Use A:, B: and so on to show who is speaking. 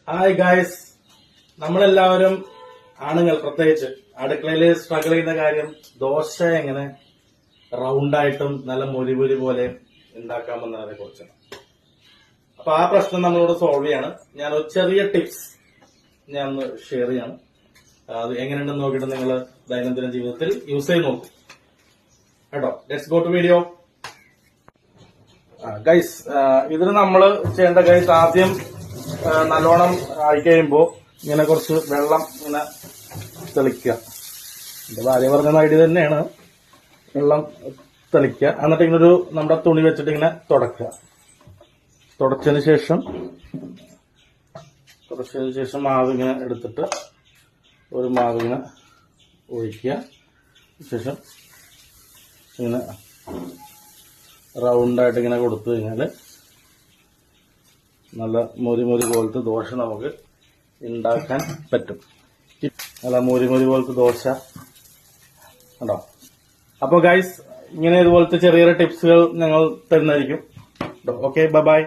A: Hi guys, നമ്മളെല്ലാവരും ആണുങ്ങൾ പ്രത്യേകിച്ച് അടുക്കളയിൽ സ്ട്രഗിൾ ചെയ്യുന്ന കാര്യം ദോശ എങ്ങനെ റൗണ്ടായിട്ടും നല്ല മൊരിമൊരി പോലെ ഉണ്ടാക്കാമെന്നതിനെ കുറിച്ചാണ്. അപ്പൊ ആ പ്രശ്നം നമ്മളോട് സോൾവ് ചെയ്യാണ്. ഞാൻ ഒരു ചെറിയ ടിപ്സ് ഞാൻ ഒന്ന് ഷെയർ ചെയ്യാണ്. അത് എങ്ങനെയുണ്ടെന്ന് നോക്കിയിട്ട് നിങ്ങൾ ദൈനംദിന ജീവിതത്തിൽ യൂസ് ചെയ്ത് നോക്കും കേട്ടോ. Let's go to video. Guys, ഇതിന് നമ്മൾ ചെയ്യേണ്ട ഗൈസ്, ആദ്യം നല്ലോണം ആയി കഴിയുമ്പോ ഇങ്ങനെ കുറച്ച് വെള്ളം ഇങ്ങനെ തെളിക്കുക. എന്റെ ഭാര്യ പറഞ്ഞ ഐഡിയ തന്നെയാണ്. വെള്ളം തെളിക്കുക, എന്നിട്ട് ഇങ്ങനൊരു നമ്മുടെ തുണി വെച്ചിട്ട് ഇങ്ങനെ തുടക്കുക. തുടച്ചതിന് ശേഷം മാവ് ഇങ്ങനെ എടുത്തിട്ട് ഒരു മാവ് ഇങ്ങനെ ഒഴിക്കുക. ശേഷം ഇങ്ങനെ റൗണ്ടായിട്ട് ഇങ്ങനെ കൊടുത്തു കഴിഞ്ഞാല് നല്ല മൊരി പോലത്തെ ദോശ നമുക്ക് ഉണ്ടാക്കാൻ പറ്റും. നല്ല മൊരി പോലത്തെ ദോശ ഉണ്ടോ. അപ്പൊ ഗൈസ്, ഇങ്ങനെ ഇതുപോലത്തെ ചെറിയ ടിപ്സുകൾ ഞങ്ങൾ തരുന്നതായിരിക്കും. Okay, by.